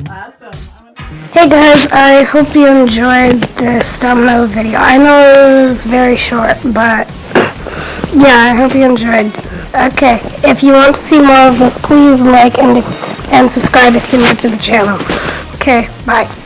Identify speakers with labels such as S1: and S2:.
S1: Awesome.
S2: Hey guys, I hope you enjoyed this thumbnail video. I know it was very short, but yeah, I hope you enjoyed. Okay, if you want to see more of this, please like and subscribe if you're new to the channel. Okay, bye.